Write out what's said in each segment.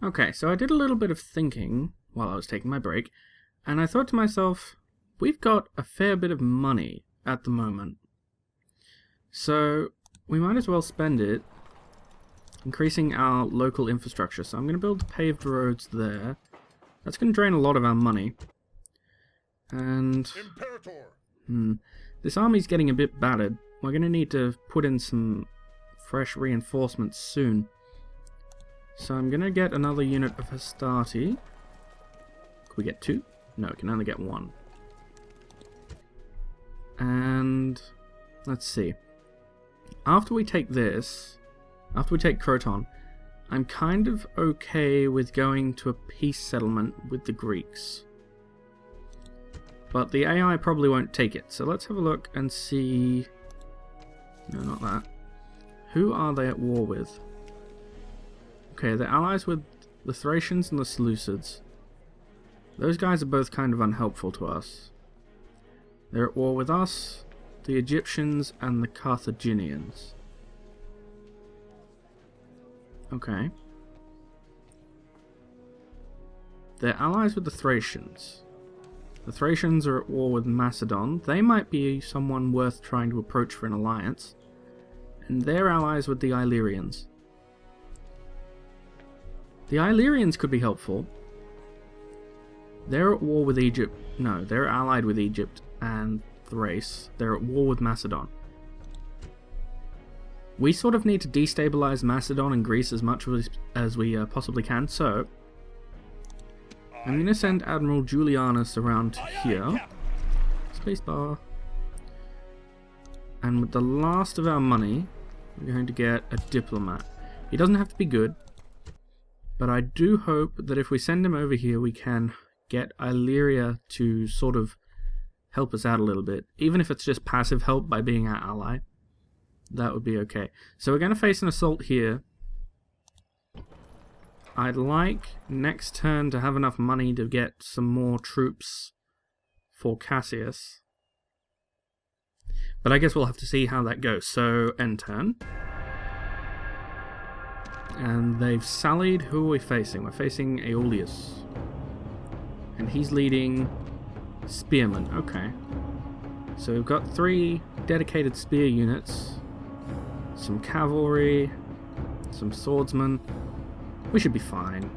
Okay, so I did a little bit of thinking while I was taking my break, and I thought to myself, we've got a fair bit of money at the moment. So we might as well spend it increasing our local infrastructure. So I'm going to build paved roads there. That's going to drain a lot of our money. And this army's getting a bit battered. We're going to need to put in some fresh reinforcements soon. So I'm going to get another unit of Hastati. Can we get 2? No, we can only get 1. And let's see. After we take this, after we take Croton, I'm kind of okay with going to a peace settlement with the Greeks. But the AI probably won't take it, so let's have a look and see... No, not that. Who are they at war with? Okay, they're allies with the Thracians and the Seleucids. Those guys are both kind of unhelpful to us. They're at war with us, the Egyptians, and the Carthaginians. Okay. They're allies with the Thracians. The Thracians are at war with Macedon. They might be someone worth trying to approach for an alliance. And they're allies with the Illyrians. The Illyrians could be helpful. They're at war with Egypt. No, they're allied with Egypt and Thrace. They're at war with Macedon. We sort of need to destabilize Macedon and Greece as much as we possibly can, so I'm going to send Admiral Julianus around here. Spacebar. And with the last of our money, we're going to get a diplomat. He doesn't have to be good, but I do hope that if we send him over here, we can get Illyria to sort of help us out a little bit. Even if it's just passive help by being our ally, that would be okay. So we're going to face an assault here. I'd like next turn to have enough money to get some more troops for Cassius. But I guess we'll have to see how that goes. So, end turn. And they've sallied. Who are we facing? We're facing Aeolus. And he's leading spearmen. Okay. So we've got 3 dedicated spear units. Some cavalry. Some swordsmen. We should be fine.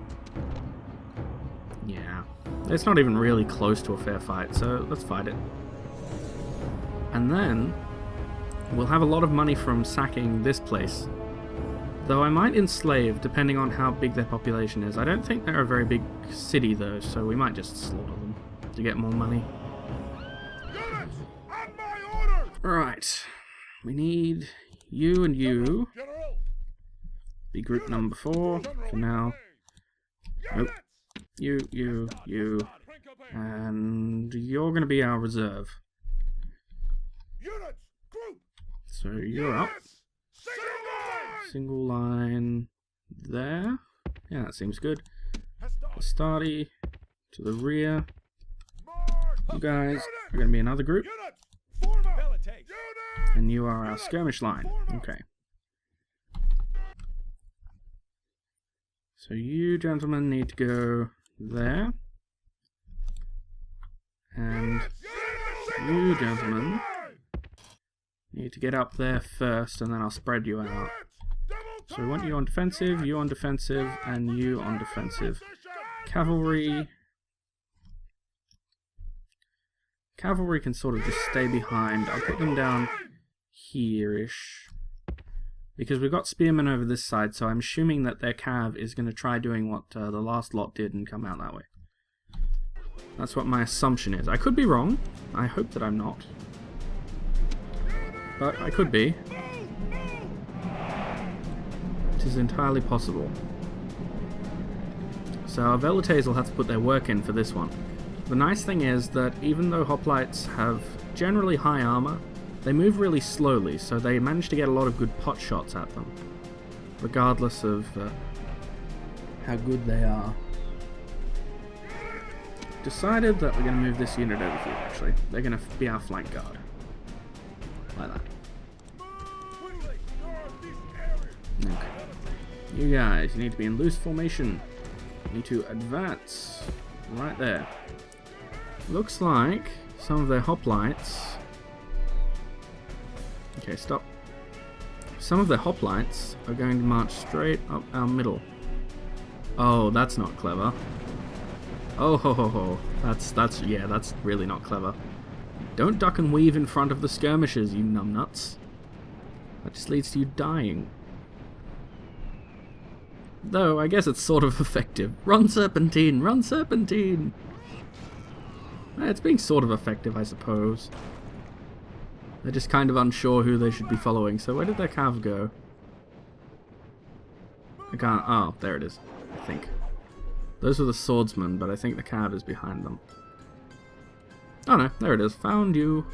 Yeah. It's not even really close to a fair fight, so let's fight it. And then we'll have a lot of money from sacking this place. Though I might enslave, depending on how big their population is. I don't think they're a very big city, though, so we might just slaughter them to get more money. Right. We need you and you. Be group number 4 for now. Nope. You. And you're going to be our reserve. So you're up. Single line there. Yeah, that seems good. Hastati to the rear. You guys are going to be another group. And you are our skirmish line. Okay. So you gentlemen need to go there. And you gentlemen need to get up there first, and then I'll spread you out. So we want you on defensive, and you on defensive. Cavalry can sort of just stay behind. I'll put them down here-ish. Because we've got spearmen over this side, so I'm assuming that their cav is going to try doing what the last lot did and come out that way. That's what my assumption is. I could be wrong. I hope that I'm not. But I could be. It is entirely possible. So our Velites will have to put their work in for this one. The nice thing is that even though hoplites have generally high armor, they move really slowly, so they manage to get a lot of good pot shots at them, regardless of how good they are. Decided that we're going to move this unit over here, actually. They're going to be our flank guard. Like that. Okay. You guys, you need to be in loose formation. Need to advance. Right there. Looks like some of their hoplites... Okay, stop. Some of their hoplites are going to march straight up our middle. Oh, that's not clever. Oh ho ho ho. That's really not clever. Don't duck and weave in front of the skirmishers, you numbnuts. That just leads to you dying. Though, I guess it's sort of effective. Run, Serpentine! Run, Serpentine! It's being sort of effective, I suppose. They're just kind of unsure who they should be following. So where did their cav go? I can't... Oh, there it is. I think. Those were the swordsmen, but I think the cav is behind them. Oh no, there it is. Found you.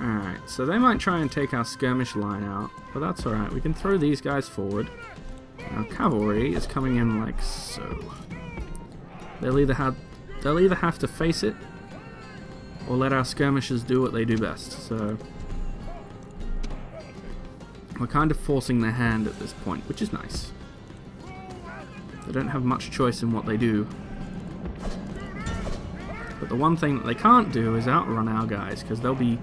Alright, so they might try and take our skirmish line out, but that's alright. We can throw these guys forward. Our cavalry is coming in like so. They'll either have to face it, or let our skirmishers do what they do best. So we're kind of forcing their hand at this point, which is nice. They don't have much choice in what they do. But the one thing that they can't do is outrun our guys, because they'll be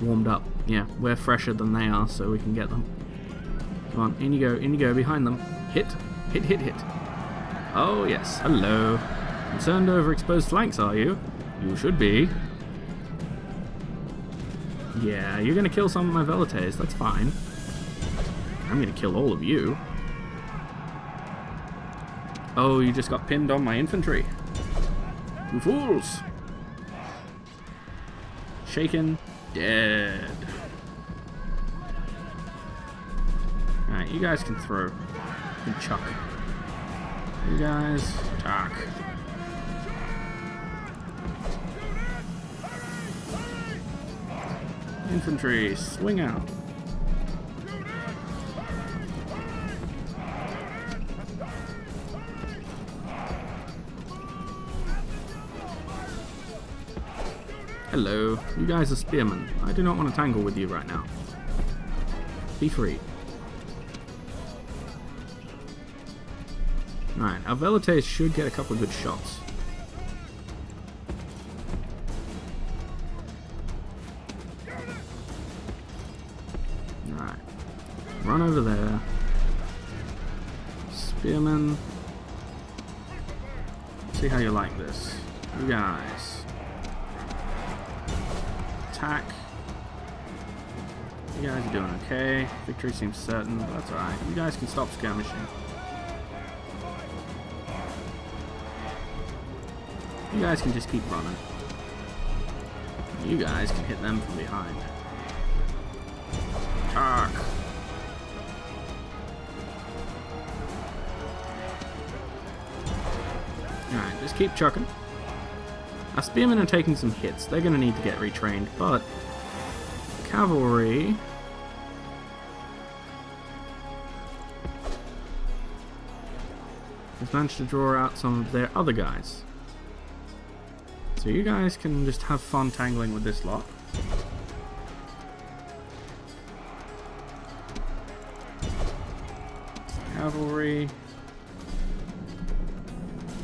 warmed up. Yeah, we're fresher than they are, so we can get them. Come on, in you go, behind them. Hit, hit, hit, hit. Oh yes, hello. Concerned over exposed flanks, are you? You should be. Yeah, you're gonna kill some of my velites, that's fine. I'm gonna kill all of you. Oh, you just got pinned on my infantry. You fools! Shaken, dead. Alright, you guys can throw. You can chuck. You guys, attack. Infantry, swing out. Hello, you guys are spearmen. I do not want to tangle with you right now. Be free. Alright, our velites should get a couple of good shots. Alright. Run over there. Spearmen. See how you like this. You guys. Attack. You guys are doing okay. Victory seems certain, but that's alright. You guys can stop skirmishing. You guys can just keep running. You guys can hit them from behind. Attack! Alright, just keep chucking. Our spearmen are taking some hits. They're going to need to get retrained, but cavalry has managed to draw out some of their other guys. So you guys can just have fun tangling with this lot. Cavalry.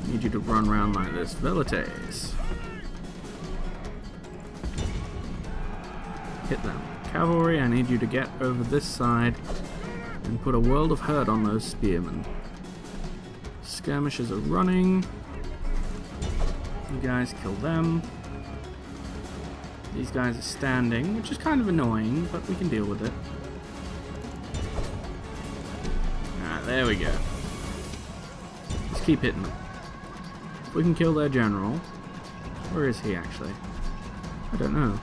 Need you to run around like this. Velites. Hit them. Cavalry, I need you to get over this side and put a world of hurt on those spearmen. Skirmishers are running. You guys kill them. These guys are standing, which is kind of annoying, but we can deal with it. Alright, there we go. Just keep hitting them. If we can kill their general. Where is he actually? I don't know.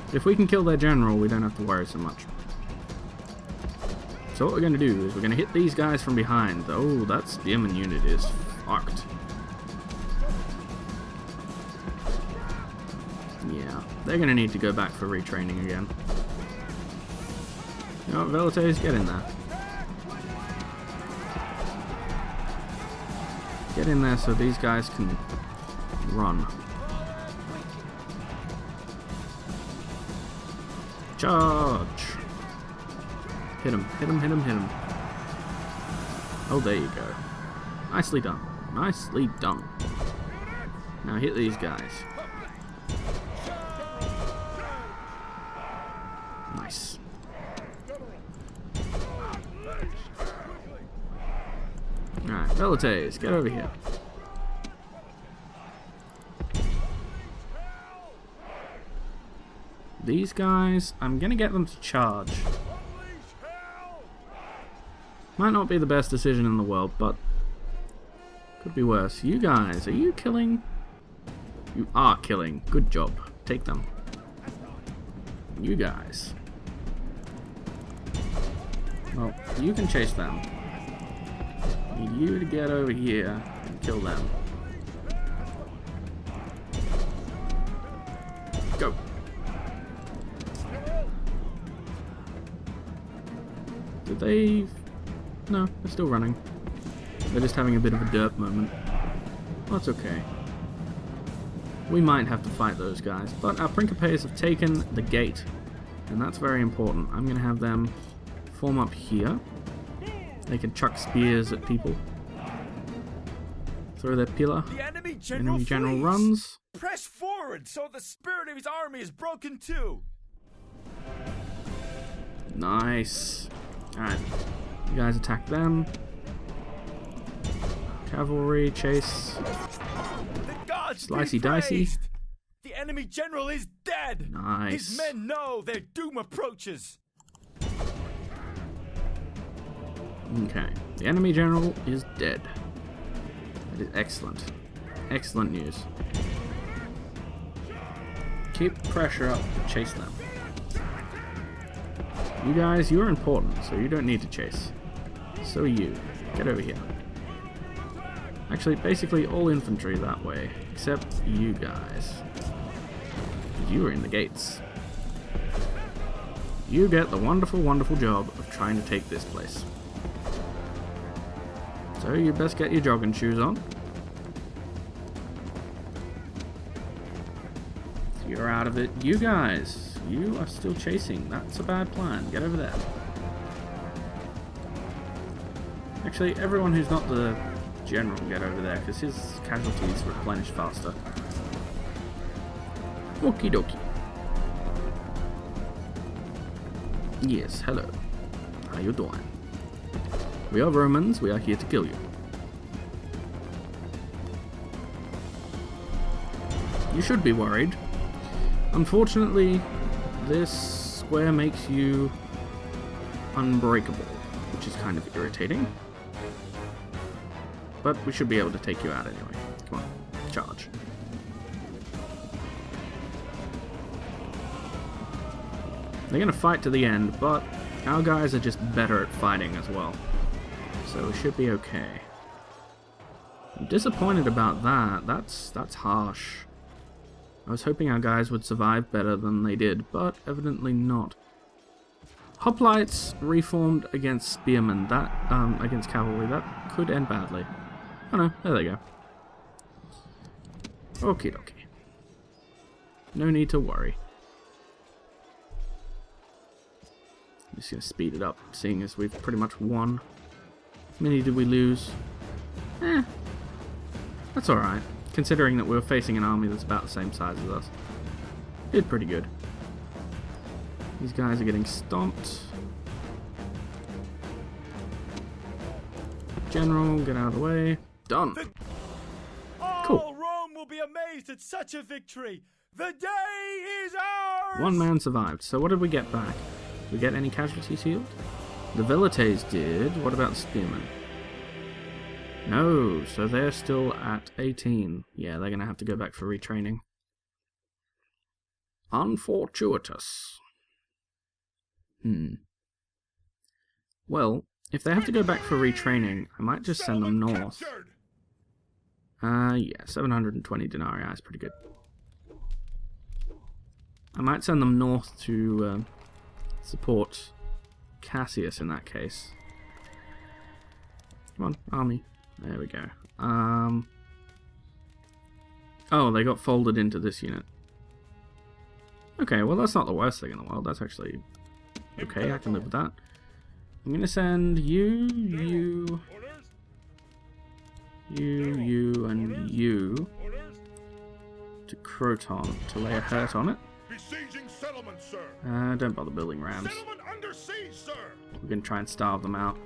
But if we can kill their general, we don't have to worry so much. So what we're going to do is we're going to hit these guys from behind. Oh, that spearman unit is fucked. Yeah, they're going to need to go back for retraining again. You know what, velites, get in there. Get in there so these guys can run. Charge! Hit him, hit him, hit him, hit him. Oh, there you go. Nicely done. Nicely done. Now hit these guys. Nice. Alright, Velites, get over here. These guys, I'm gonna get them to charge. Might not be the best decision in the world, but could be worse. You guys, are you killing? You are killing. Good job. Take them. You guys. Well, you can chase them. Need you to get over here and kill them. Go. Did they... No, they're still running. They're just having a bit of a derp moment. That's okay. We might have to fight those guys, but our Principes have taken the gate, and that's very important. I'm going to have them form up here. They can chuck spears at people. Throw their pillar. The enemy general runs. Press forward so the spirit of his army is broken too. Nice. Alright. You guys attack them. Cavalry, chase. The gods Slicey dicey. The enemy general is dead. Nice. His men know their doom approaches. Okay. The enemy general is dead. That is excellent. Excellent news. Keep pressure up to chase them. You guys, you're important, so you don't need to chase. So you. Get over here. Actually, basically all infantry that way, except you guys. You are in the gates. You get the wonderful, wonderful job of trying to take this place. So you best get your jogging shoes on. You're out of it. You guys, you are still chasing. That's a bad plan. Get over there. Actually, everyone who's not the general, get over there, because his casualties replenish faster. Okie dokie. Yes, hello. How you doing? We are Romans, we are here to kill you. You should be worried. Unfortunately, this square makes you unbreakable, which is kind of irritating. But we should be able to take you out anyway. Come on, charge. They're going to fight to the end, but our guys are just better at fighting as well. So we should be okay. I'm disappointed about that. That's harsh. I was hoping our guys would survive better than they did, but evidently not. Hoplites reformed against spearmen. That against cavalry. That could end badly. Oh no, there they go. Okie dokie. No need to worry. I'm just going to speed it up, seeing as we've pretty much won. How many did we lose? That's alright, considering that we were facing an army that's about the same size as us. Did pretty good. These guys are getting stomped. General, get out of the way. Done. Cool. Rome will be amazed at such a victory. The day is ours. One man survived. So what did we get back? Did we get any casualties healed? The Velites did. What about the spearmen? No, so they're still at 18. Yeah, they're going to have to go back for retraining. Unfortuitous. Well, if they have to go back for retraining, I might just send them north. Yeah, 720 denarii is pretty good. I might send them north to support Cassius in that case. Come on, army. There we go. Oh, they got folded into this unit. Okay, well that's not the worst thing in the world. That's actually okay, I can live with that. I'm gonna send you, you, and you to Croton to lay a hurt on it. Besieging settlement, sir. Don't bother building rams. Settlement under siege, sir. We're going to try and starve them out.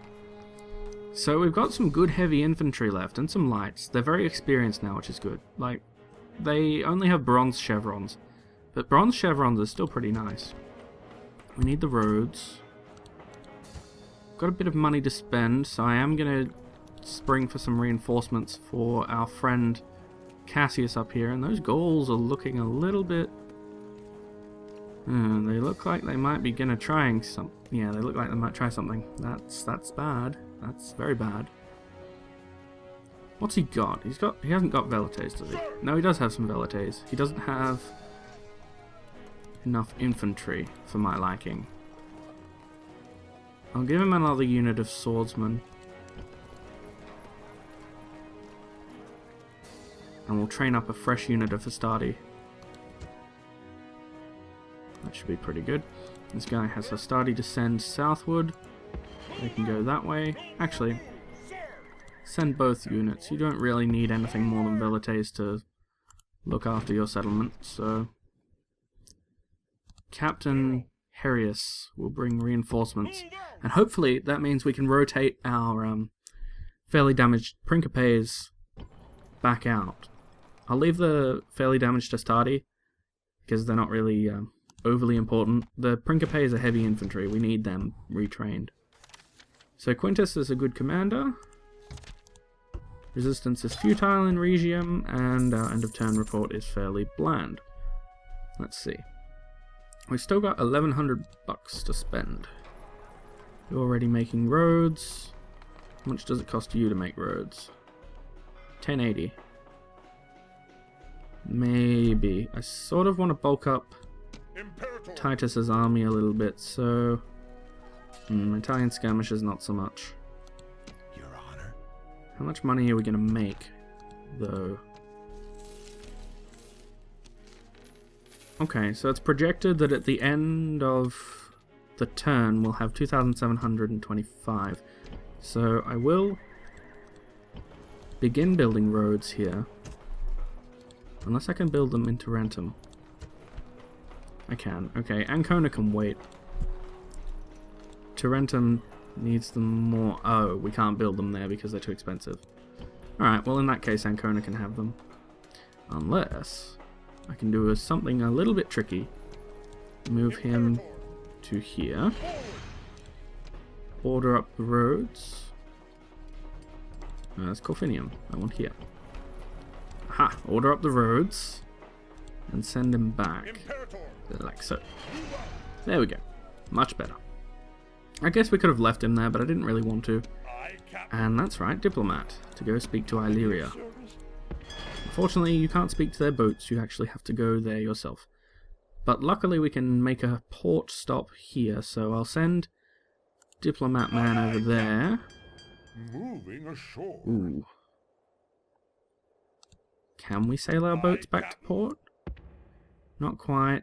So we've got some good heavy infantry left and some lights. They're very experienced now, which is good. Like, they only have bronze chevrons, but bronze chevrons are still pretty nice. We need the roads. Got a bit of money to spend, so I am going to spring for some reinforcements for our friend Cassius up here, and those Gauls are looking a little bit... they look like they might be going to trying some... Yeah, they look like they might try something. That's bad. That's very bad. What's he got? He hasn't got velites, does he? No, he does have some velites. He doesn't have enough infantry for my liking. I'll give him another unit of swordsmen. And we'll train up a fresh unit of Hastati. That should be pretty good. This guy has Hastati descend southward. They can go that way. Actually, send both units. You don't really need anything more than velites to look after your settlement, so... Captain Herius will bring reinforcements, and hopefully that means we can rotate our fairly damaged Principes back out. I'll leave the fairly damaged Hastati, because they're not really overly important. The Principes are heavy infantry, we need them retrained. So Quintus is a good commander. Resistance is futile in Regium, and our end of turn report is fairly bland. Let's see. We've still got 1,100 bucks to spend. You're already making roads. How much does it cost you to make roads? 1080. Maybe. I sort of want to bulk up Imperator. Titus's army a little bit, so... Italian skirmishers not so much. Your Honor. How much money are we going to make, though? Okay, so it's projected that at the end of the turn we'll have 2,725. So I will begin building roads here. Unless I can build them in Tarentum. I can. Okay, Ancona can wait. Tarentum needs them more. Oh, we can't build them there because they're too expensive. Alright, well in that case Ancona can have them. Unless I can do something a little bit tricky. Move him to here. Order up the roads. That's Corfinium. I want here. Aha! Order up the roads. And send him back. Imperator. Like so. There we go. Much better. I guess we could have left him there, but I didn't really want to. And that's right, diplomat. To go speak to Illyria. Unfortunately, you can't speak to their boats. You actually have to go there yourself. But luckily we can make a port stop here, so I'll send diplomat man over there. Moving ashore. Ooh. Can we sail our boats back to port? Not quite.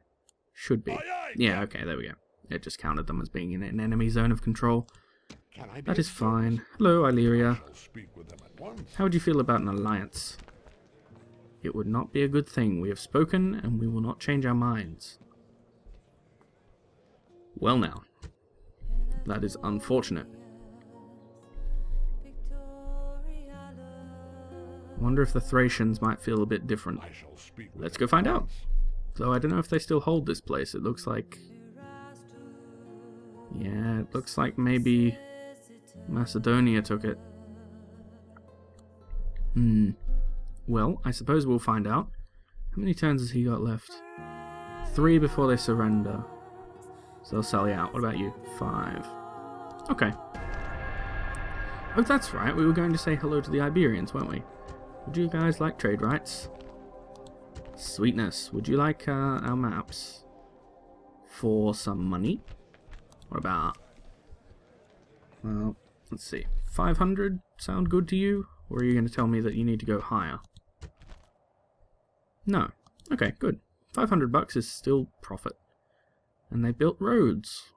Should be. Yeah, okay, there we go. It just counted them as being in an enemy zone of control. That is fine. Hello, Illyria. How would you feel about an alliance? It would not be a good thing. We have spoken, and we will not change our minds. Well now. That is unfortunate. Wonder if the Thracians might feel a bit different. Let's go find out. Though I don't know if they still hold this place. It looks like... Yeah, it looks like maybe Macedonia took it. Well, I suppose we'll find out. How many turns has he got left? 3 before they surrender. So they'll sally out. What about you? 5. Okay. Oh, that's right. We were going to say hello to the Iberians, weren't we? Would you guys like trade rights? Sweetness. Would you like our maps? For some money? What about... Well, let's see. 500 sound good to you? Or are you going to tell me that you need to go higher? No. Okay, good. 500 bucks is still profit. And they built roads.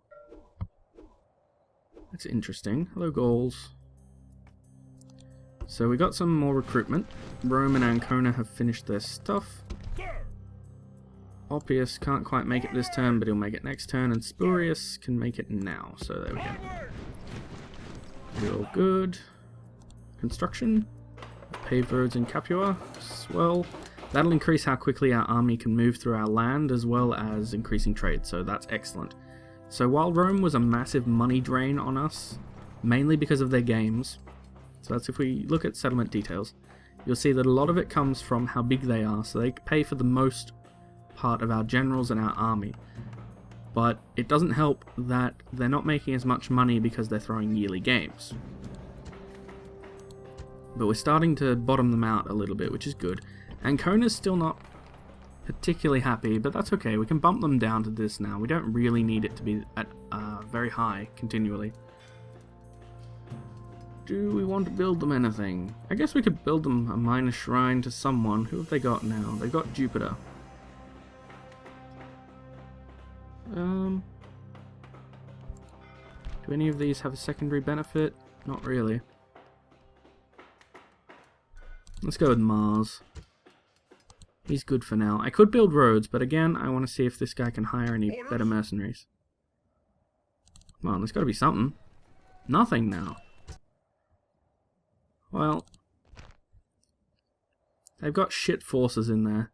That's interesting. Hello, Gauls. So we got some more recruitment. Rome and Ancona have finished their stuff. Oppius can't quite make it this turn, but he'll make it next turn, and Spurius can make it now. So there we go. Real good. Construction. Paved roads in Capua as well. That'll increase how quickly our army can move through our land, as well as increasing trade, so that's excellent. So while Rome was a massive money drain on us, mainly because of their games, so that's if we look at settlement details, you'll see that a lot of it comes from how big they are, so they pay for the most part of our generals and our army. But it doesn't help that they're not making as much money because they're throwing yearly games. But we're starting to bottom them out a little bit, which is good. Ancona's still not particularly happy, but that's okay. We can bump them down to this now. We don't really need it to be at very high continually. Do we want to build them anything? I guess we could build them a minor shrine to someone. Who have they got now? They've got Jupiter. Do any of these have a secondary benefit? Not really. Let's go with Mars. He's good for now. I could build roads, but again, I want to see if this guy can hire any better mercenaries. Come on, there's got to be something. Nothing now. Well, they've got shit forces in there.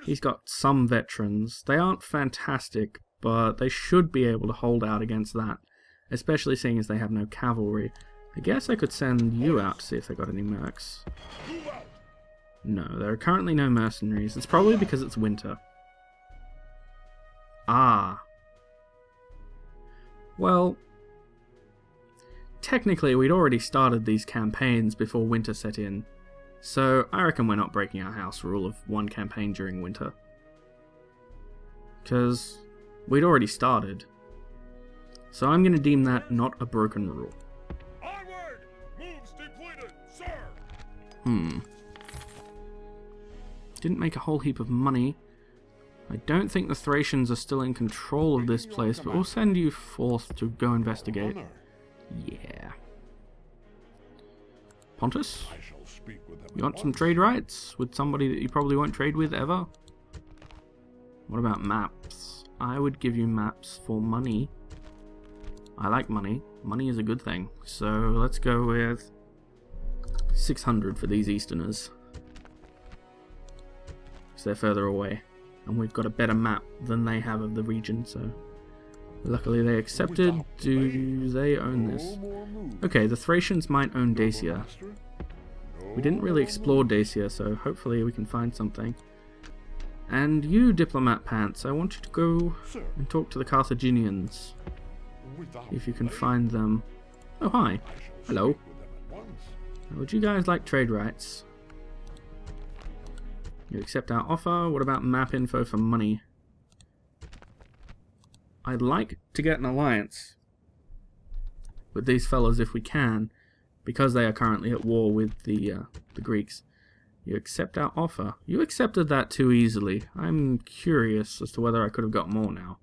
He's got some veterans. They aren't fantastic, but they should be able to hold out against that, especially seeing as they have no cavalry. I guess I could send you out to see if they got any mercs. No, there are currently no mercenaries. It's probably because it's winter. Ah. Well, technically we'd already started these campaigns before winter set in, so I reckon we're not breaking our house rule of one campaign during winter. Because we'd already started. So I'm going to deem that not a broken rule. Onward! Moves depleted, sir! Didn't make a whole heap of money. I don't think the Thracians are still in control of this place, but we'll send you forth to go investigate. Yeah. Pontus? I shall speak with them You want some trade rights with somebody that you probably won't trade with ever? What about maps? I would give you maps for money. I like money. Money is a good thing. So let's go with 600 for these Easterners. Because they're further away. And we've got a better map than they have of the region, so... Luckily they accepted. Do they own this? Okay, the Thracians might own Dacia. We didn't really explore Dacia, so hopefully we can find something. And you, Diplomat Pants, I want you to go and talk to the Carthaginians. If you can find them. Oh, hi. Hello. Would you guys like trade rights? You accept our offer. What about map info for money? I'd like to get an alliance with these fellas if we can, because they are currently at war with the Greeks. You accept our offer. You accepted that too easily. I'm curious as to whether I could have got more now.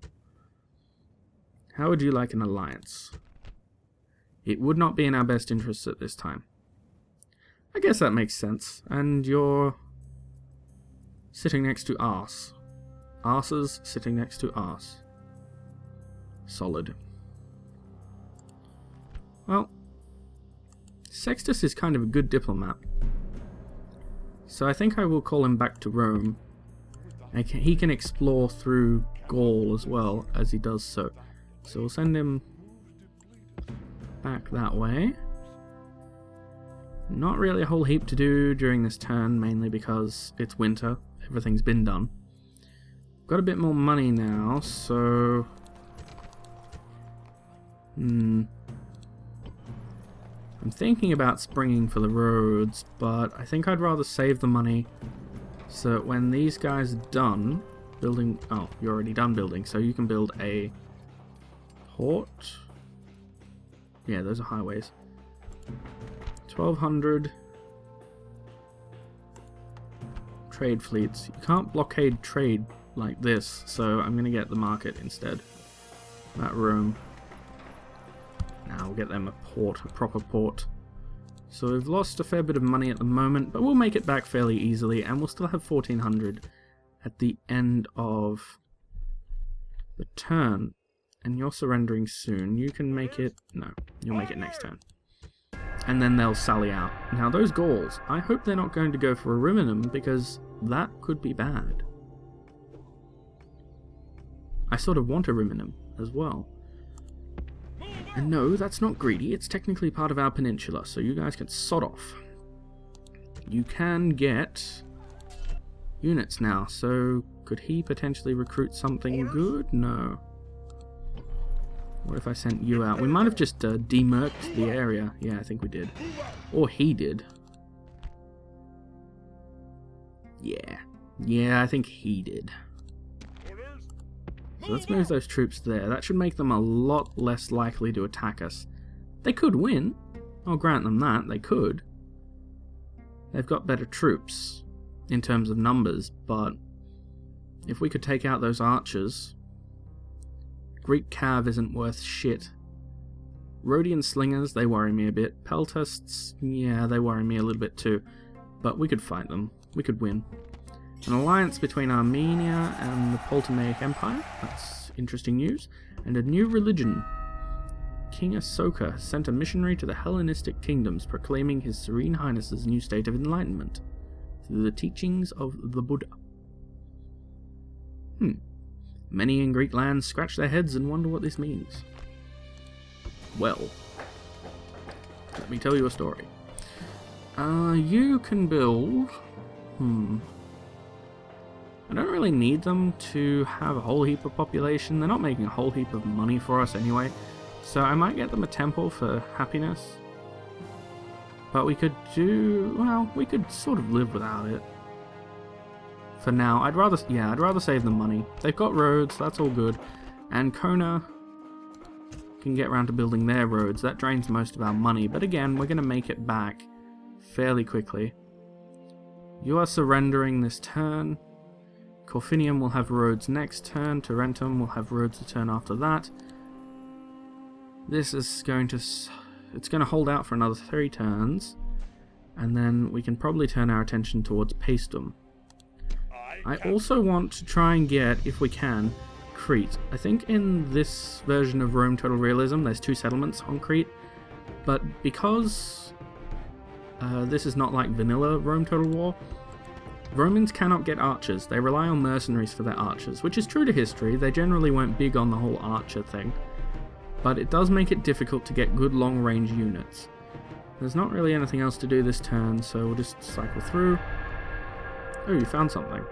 How would you like an alliance? It would not be in our best interests at this time. I guess that makes sense. And you're sitting next to Ars. Arses sitting next to Ars. Solid. Well, Sextus is kind of a good diplomat. So I think I will call him back to Rome. And he can explore through Gaul as well as he does so. So we'll send him back that way. Not really a whole heap to do during this turn, mainly because it's winter. Everything's been done. Got a bit more money now, so... I'm thinking about springing for the roads, but I think I'd rather save the money so that when these guys are done building... Oh, you're already done building, so you can build a port. Yeah, those are highways. 1,200 trade fleets. You can't blockade trade like this, so I'm going to get the market instead. That Rome. Now we'll get them a port, a proper port. So we've lost a fair bit of money at the moment, but we'll make it back fairly easily, and we'll still have 1400 at the end of the turn. And you're surrendering soon. You can make it... No, you'll make it next turn. And then they'll sally out. Now those Gauls, I hope they're not going to go for Ariminum, because that could be bad. I sort of want Ariminum as well. And no, that's not greedy, it's technically part of our peninsula, so you guys can sod off. You can get units now, so could he potentially recruit something good? No. What if I sent you out? We might have just demerked the area. Yeah, I think we did. Or he did. Yeah. Yeah, I think he did. So let's move those troops there. That should make them a lot less likely to attack us. They could win. I'll grant them that. They could. They've got better troops in terms of numbers, but if we could take out those archers... Greek cav isn't worth shit. Rhodian slingers, they worry me a bit. Peltasts, yeah, they worry me a little bit too. But we could fight them. We could win. An alliance between Armenia and the Ptolemaic Empire. That's interesting news. And a new religion. King Asoka sent a missionary to the Hellenistic kingdoms proclaiming His Serene Highness's new state of enlightenment through the teachings of the Buddha. Many in Greek lands scratch their heads and wonder what this means. Well, let me tell you a story. You can build... I don't really need them to have a whole heap of population. They're not making a whole heap of money for us anyway. So I might get them a temple for happiness. But we could do... well, we could sort of live without it. For now, I'd rather save them money. They've got roads, that's all good. And Kona can get around to building their roads. That drains most of our money. But again, we're going to make it back fairly quickly. You are surrendering this turn. Corfinium will have roads next turn. Tarentum will have roads the turn after that. This is going to... it's going to hold out for another 3 turns. And then we can probably turn our attention towards Paestum. I also want to try and get, if we can, Crete. I think in this version of Rome Total Realism there's 2 settlements on Crete. But because this is not like vanilla Rome Total War, Romans cannot get archers. They rely on mercenaries for their archers, which is true to history. They generally weren't big on the whole archer thing. But it does make it difficult to get good long-range units. There's not really anything else to do this turn, so we'll just cycle through. Oh, you found something.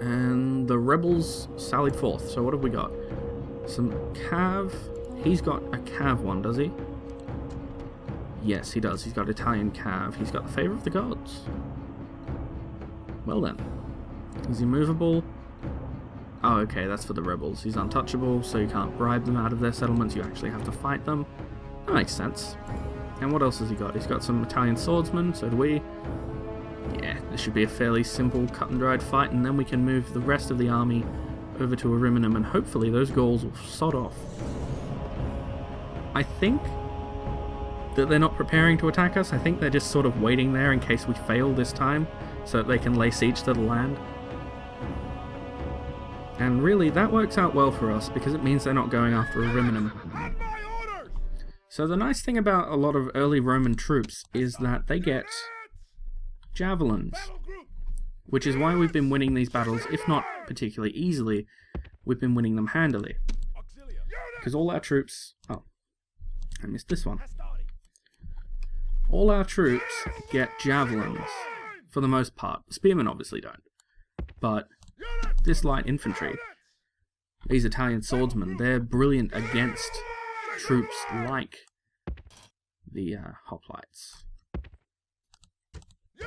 And the rebels sallied forth. So what have we got? Some cav. He's got a cav one, does he? Yes, he does. He's got Italian cav. He's got the favour of the gods. Well then. Is he movable? Oh, okay, that's for the rebels. He's untouchable, so you can't bribe them out of their settlements. You actually have to fight them. That makes sense. And what else has he got? He's got some Italian swordsmen, so do we. Yeah, this should be a fairly simple cut and dried fight, and then we can move the rest of the army over to Ariminum, and hopefully those Gauls will sod off. I think that they're not preparing to attack us. I think they're just sort of waiting there in case we fail this time, so that they can lay siege to the land. And really, that works out well for us, because it means they're not going after Ariminum. So the nice thing about a lot of early Roman troops is that they get javelins, which is why we've been winning these battles, if not particularly easily, we've been winning them handily. Because all our troops... oh, I missed this one. All our troops get javelins, for the most part. Spearmen obviously don't. But this light infantry, these Italian swordsmen, they're brilliant against troops like the hoplites.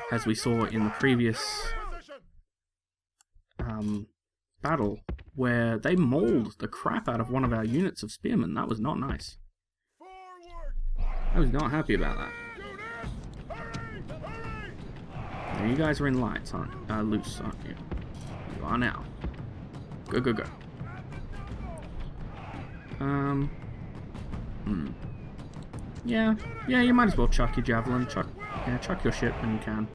As we saw in the previous battle, where they mauled the crap out of one of our units of spearmen. That was not nice. I was not happy about that. Now you guys are in lights, aren't loose, aren't you? You are now. Go, go, go. Yeah, you might as well chuck your javelin. Chuck your shit when you can.